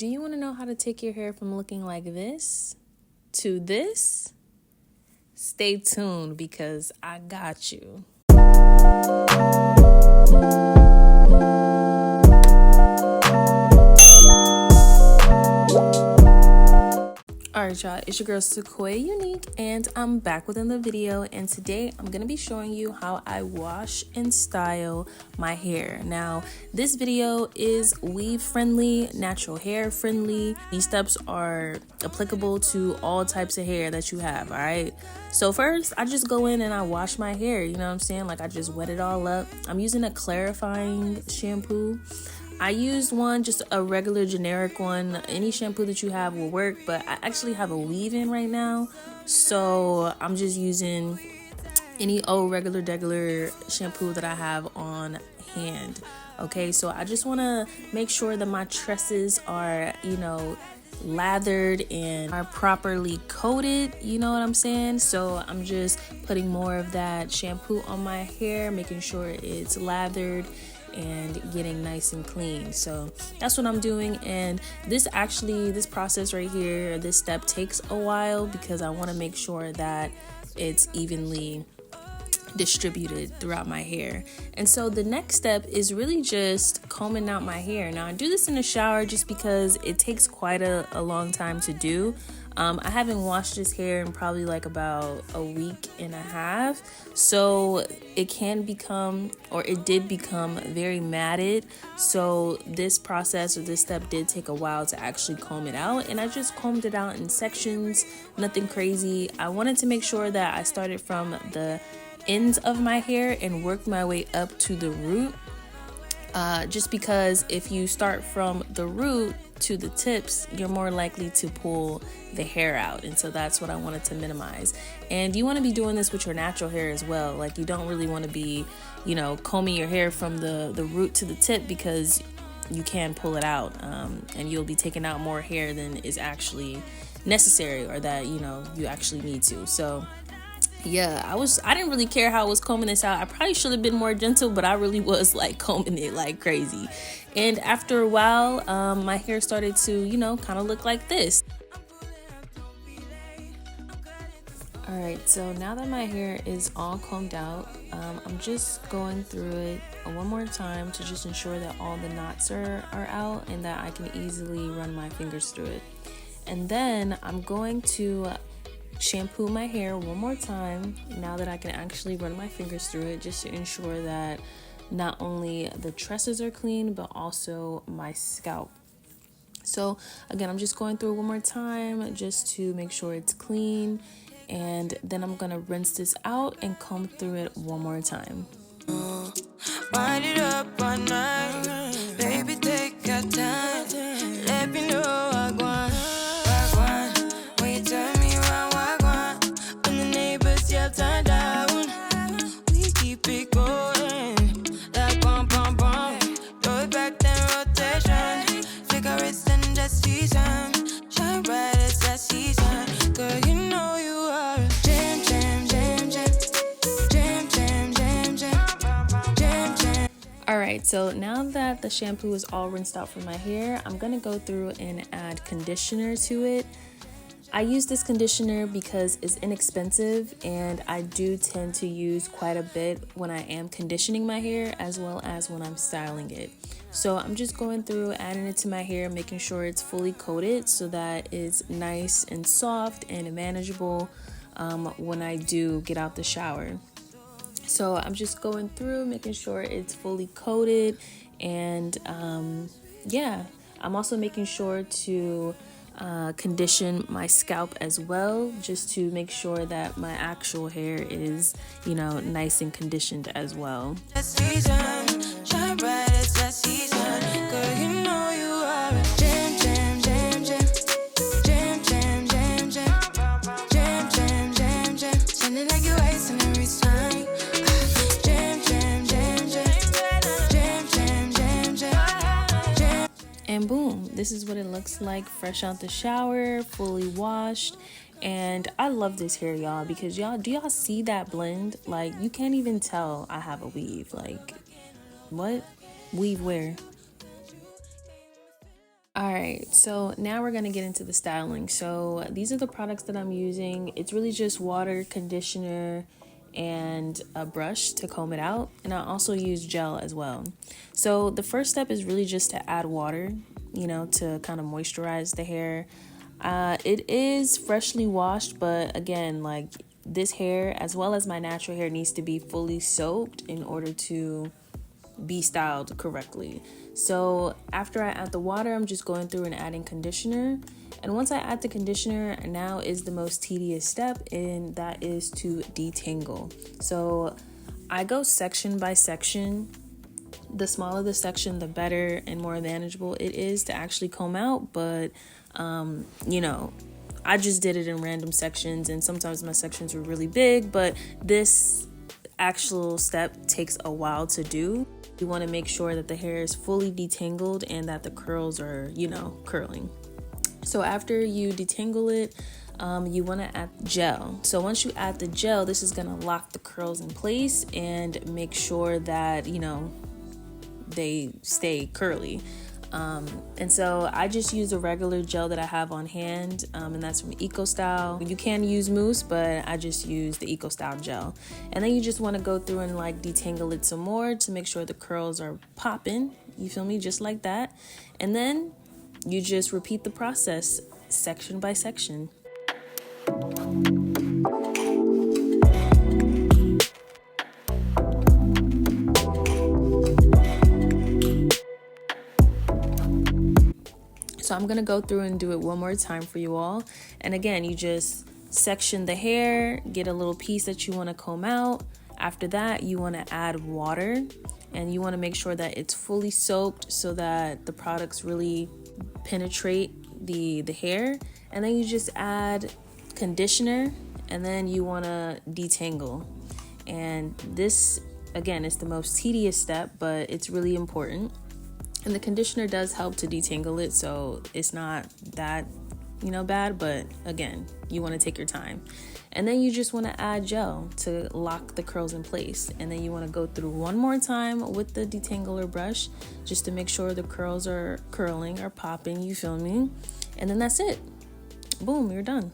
Do you want to know how to take your hair from looking like this to this? Stay tuned because I got you. Alright y'all, it's your girl Sequoia Unique and I'm back with another video, and today I'm going to be showing you how I wash and style my hair. Now this video is weave friendly, natural hair friendly. These steps are applicable to all types of hair that you have, alright? So first I just go in and I wash my hair, you know what I'm saying? Like I just wet it all up. I'm using a clarifying shampoo. I used one, just a regular generic one. Any shampoo that you have will work, but I actually have a weave-in right now, so I'm just using any old regular shampoo that I have on hand. Okay, so I just want to make sure that my tresses are, lathered and are properly coated, you know what I'm saying? So I'm just putting more of that shampoo on my hair, making sure it's lathered and getting nice and clean. So that's what I'm doing, and this process right here, this step takes a while because I want to make sure that it's evenly distributed throughout my hair. And so the next step is really just combing out my hair. Now I do this in the shower just because it takes quite a long time to do. I haven't washed this hair in probably like about a week and a half, so it did become very matted. So this process or this step did take a while to actually comb it out, and I just combed it out in sections, nothing crazy. I wanted to make sure that I started from the ends of my hair and worked my way up to the root, just because if you start from the root to the tips, you're more likely to pull the hair out, and so that's what I wanted to minimize. And you want to be doing this with your natural hair as well. Like you don't really want to be combing your hair from the root to the tip, because you can pull it out, and you'll be taking out more hair than is actually necessary, or that you actually need to. So yeah, I didn't really care how I was combing this out. I probably should have been more gentle, but I really was like combing it like crazy. And after a while, my hair started to, kind of look like this. All right, so now that my hair is all combed out, I'm just going through it one more time to just ensure that all the knots are out and that I can easily run my fingers through it. And then I'm going to shampoo my hair one more time now that I can actually run my fingers through it, just to ensure that not only the tresses are clean but also my scalp. So again, I'm just going through it one more time just to make sure it's clean, and then I'm gonna rinse this out and comb through it one more time. Wind it up all night, baby, take your time, let me know I want. Turn down, we keep it going like bum bum bum. Throw it back, then rotation. Cigarettes and that season, shine bright as that season. Girl, you know you are a jam jam jam jam jam jam jam jam jam jam. All right, so now that the shampoo is all rinsed out from my hair, I'm gonna go through and add conditioner to it. I use this conditioner because it's inexpensive, and I do tend to use quite a bit when I am conditioning my hair as well as when I'm styling it. So I'm just going through, adding it to my hair, making sure it's fully coated so that it's nice and soft and manageable when I do get out the shower. So I'm just going through, making sure it's fully coated, and yeah, I'm also making sure to condition my scalp as well, just to make sure that my actual hair is nice and conditioned as well. And boom, this is what it looks like fresh out the shower, fully washed. And I love this hair, y'all, because do y'all see that blend? Like, you can't even tell I have a weave. Like, what? Weave where? All right, so now we're gonna get into the styling. So these are the products that I'm using. It's really just water, conditioner, and a brush to comb it out. And I also use gel as well. So the first step is really just to add water, to kind of moisturize the hair. It is freshly washed, but again, like this hair, as well as my natural hair, needs to be fully soaked in order to be styled correctly. So after I add the water, I'm just going through and adding conditioner. And once I add the conditioner, now is the most tedious step, and that is to detangle. So I go section by section. The smaller the section, the better and more manageable it is to actually comb out. But, I just did it in random sections, and sometimes my sections were really big, but this actual step takes a while to do. You want to make sure that the hair is fully detangled and that the curls are, curling. So after you detangle it, you want to add gel. So once you add the gel, this is going to lock the curls in place and make sure that, they stay curly. And so I just use a regular gel that I have on hand, and that's from EcoStyle. You can use mousse, but I just use the EcoStyle gel. And then you just want to go through and like detangle it some more to make sure the curls are popping, you feel me, just like that. And then you just repeat the process section by section. So I'm gonna go through and do it one more time for you all. And again, you just section the hair, get a little piece that you wanna comb out. After that, you wanna add water, and you wanna make sure that it's fully soaked so that the products really penetrate the hair. And then you just add conditioner, and then you wanna detangle. And this, again, is the most tedious step, but it's really important. And the conditioner does help to detangle it, so it's not that, bad, but again, you want to take your time. And then you just want to add gel to lock the curls in place. And then you want to go through one more time with the detangler brush just to make sure the curls are curling or popping, you feel me? And then that's it. Boom, you're done.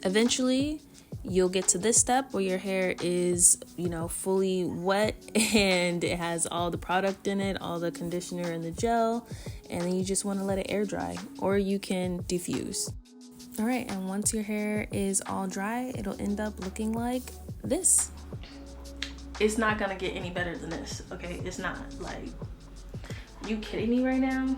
Eventually, you'll get to this step where your hair is, fully wet and it has all the product in it, all the conditioner and the gel, and then you just want to let it air dry, or you can diffuse. All right, and once your hair is all dry, it'll end up looking like this. It's not gonna get any better than this, okay? It's not. Like, you kidding me right now?